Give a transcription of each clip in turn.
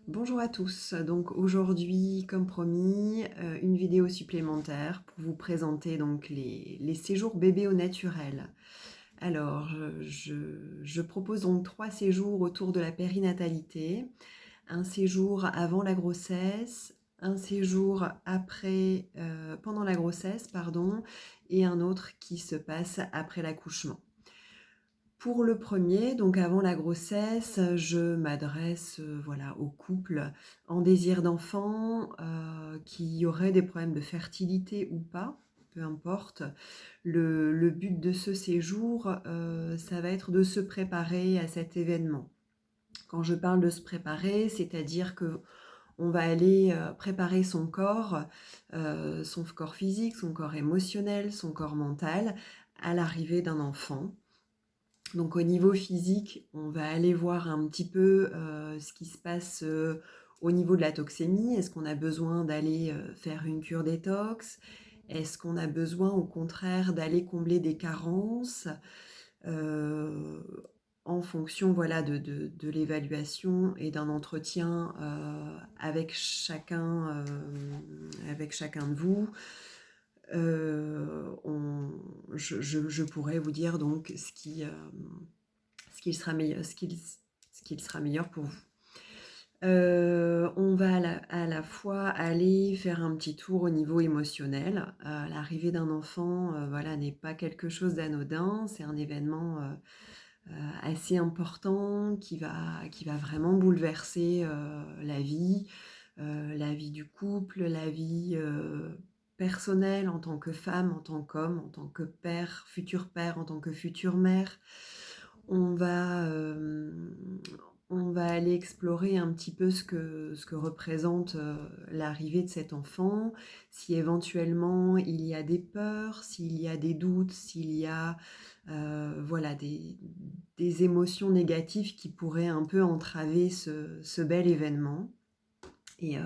Bonjour à tous, donc aujourd'hui, comme promis, une vidéo supplémentaire pour vous présenter donc les séjours bébés au naturel. Alors, je propose donc 3 séjours autour de la périnatalité, un séjour avant la grossesse, un séjour après, pendant la grossesse, pardon, et un autre qui se passe après l'accouchement. Pour le premier, donc avant la grossesse, je m'adresse, voilà, aux couples en désir d'enfant, qui auraient des problèmes de fertilité ou pas, peu importe. Le but de ce séjour, ça va être de se préparer à cet événement. Quand je parle de se préparer, c'est-à-dire qu'on va aller, préparer son corps physique, son corps émotionnel, son corps mental à l'arrivée d'un enfant. Donc au niveau physique, on va aller voir un petit peu ce qui se passe au niveau de la toxémie. Est-ce qu'on a besoin d'aller faire une cure détox? Est-ce qu'on a besoin au contraire d'aller combler des carences euh, en fonction voilà, de l'évaluation et d'un entretien avec chacun de vous? Je pourrais vous dire donc ce qu'il sera meilleur pour vous. On va à la fois aller faire un petit tour au niveau émotionnel. L'arrivée d'un enfant, voilà, n'est pas quelque chose d'anodin. C'est un événement assez important qui va vraiment bouleverser la vie du couple, la vie personnelle en tant que femme, en tant qu'homme, en tant que père, en tant que future mère. On va, euh, on va aller explorer un petit peu ce que représente l'arrivée de cet enfant, si éventuellement il y a des peurs, s'il y a des doutes, s'il y a voilà, des émotions négatives qui pourraient un peu entraver ce bel événement. Et,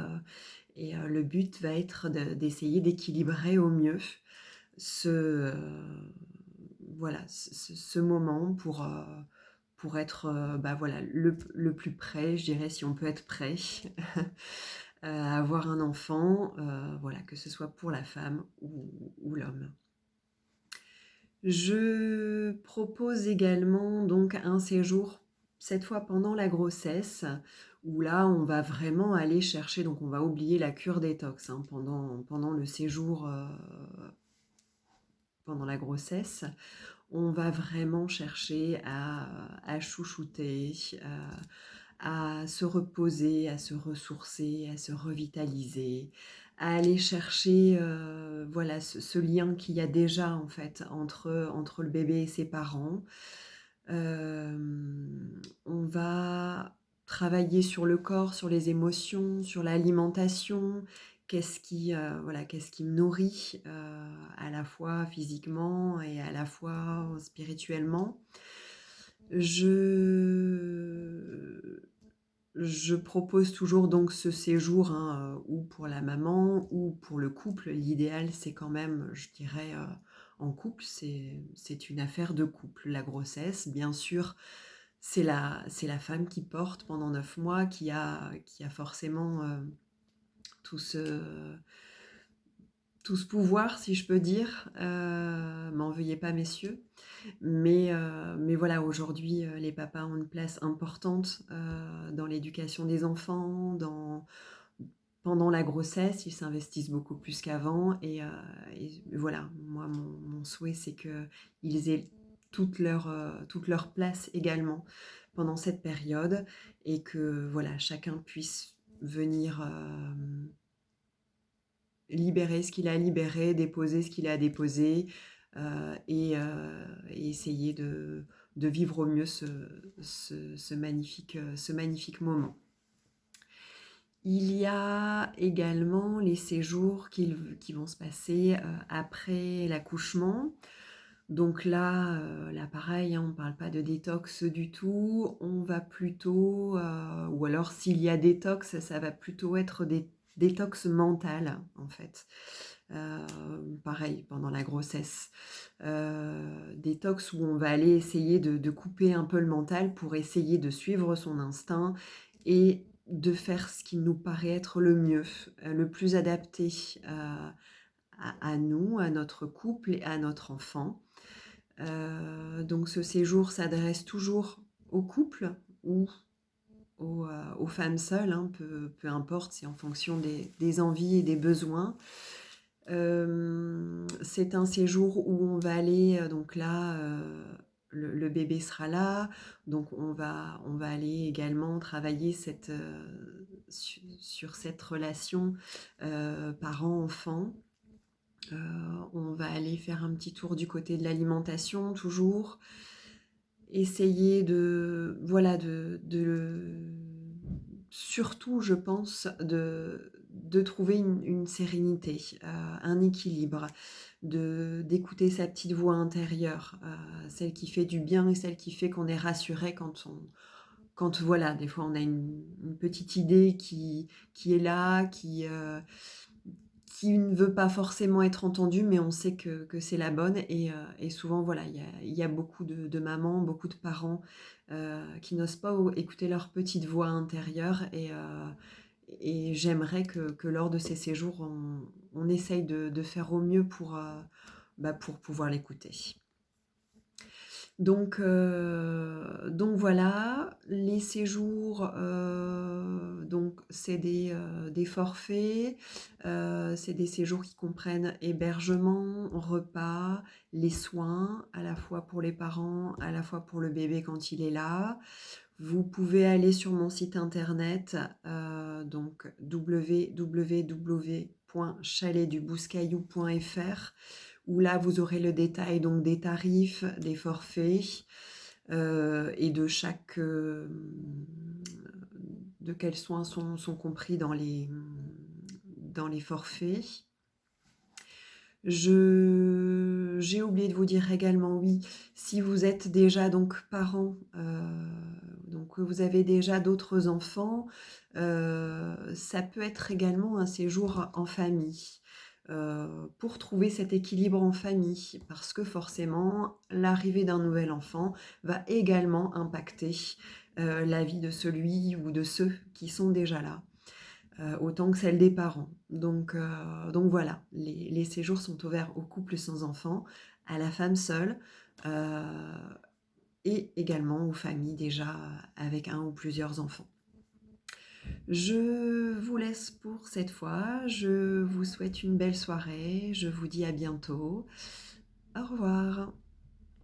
le but va être d'essayer d'équilibrer au mieux ce, voilà, ce moment pour être bah voilà, le plus près, je dirais, si on peut être prêt à avoir un enfant, voilà, que ce soit pour la femme ou l'homme. Je propose également donc un séjour, cette fois pendant la grossesse, où là on va vraiment aller chercher, donc on va oublier la cure détox pendant le séjour, pendant la grossesse. On va vraiment chercher à chouchouter, à se reposer, à se ressourcer, à se revitaliser, à aller chercher voilà, ce lien qu'il y a déjà en fait entre le bébé et ses parents. On va travailler sur le corps, sur les émotions, sur l'alimentation. Qu'est-ce qui me nourrit à la fois physiquement et à la fois spirituellement. Je propose toujours donc ce séjour ou pour la maman ou pour le couple. L'idéal, c'est quand même, je dirais, en couple, c'est une affaire de couple. La grossesse, bien sûr, c'est la femme qui porte pendant 9 mois, qui a forcément tout ce, tout ce pouvoir, si je peux dire. M'en veuillez pas, messieurs. Mais voilà, aujourd'hui, les papas ont une place importante dans l'éducation des enfants, pendant la grossesse, ils s'investissent beaucoup plus qu'avant. Et voilà, moi, mon souhait, c'est qu'ils aient toute leur place également pendant cette période et que voilà, chacun puisse venir libérer ce qu'il a libéré, déposer ce qu'il a déposé et essayer de vivre au mieux ce magnifique moment. Il y a également les séjours qui vont se passer après l'accouchement. Donc là pareil, hein, on ne parle pas de détox du tout. On va plutôt, ou alors s'il y a détox, ça va plutôt être des détox mentales en fait. Pareil, pendant la grossesse. Détox où on va aller essayer de couper un peu le mental pour essayer de suivre son instinct et de faire ce qui nous paraît être le mieux, le plus adapté, à nous, à notre couple et à notre enfant. Donc ce séjour s'adresse toujours aux couples ou aux femmes seules, hein, peu importe, c'est en fonction des envies et des besoins. C'est un séjour où on va aller, donc là, le bébé sera là, donc on va aller également travailler sur cette relation, parent-enfant. On va aller faire un petit tour du côté de l'alimentation toujours. Essayer voilà, surtout je pense de trouver une sérénité, un équilibre, d'écouter sa petite voix intérieure, celle qui fait du bien et celle qui fait qu'on est rassuré quand voilà, des fois on a une petite idée qui est là, qui ne veut pas forcément être entendue, mais on sait que c'est la bonne. Et souvent, voilà, il y a beaucoup de mamans, beaucoup de parents qui n'osent pas écouter leur petite voix intérieure. Et j'aimerais que lors de ces séjours, on essaye de faire au mieux pour pouvoir l'écouter. Donc voilà, les séjours, donc c'est des forfaits, c'est des séjours qui comprennent hébergement, repas, les soins, à la fois pour les parents, à la fois pour le bébé quand il est là. Vous pouvez aller sur mon site internet, donc www.chaletdubouscaillou.fr, où là vous aurez le détail donc des tarifs, des forfaits, et de quels soins sont compris dans les forfaits. J'ai oublié de vous dire également, oui, si vous êtes déjà donc parent, donc vous avez déjà d'autres enfants, ça peut être également un séjour en famille, pour trouver cet équilibre en famille. Parce que forcément, l'arrivée d'un nouvel enfant va également impacter, la vie de celui ou de ceux qui sont déjà là. Autant que celle des parents. Donc voilà, les séjours sont ouverts aux couples sans enfants, à la femme seule, euh, et également aux familles déjà avec un ou plusieurs enfants. Je vous laisse pour cette fois, je vous souhaite une belle soirée, je vous dis à bientôt. Au revoir.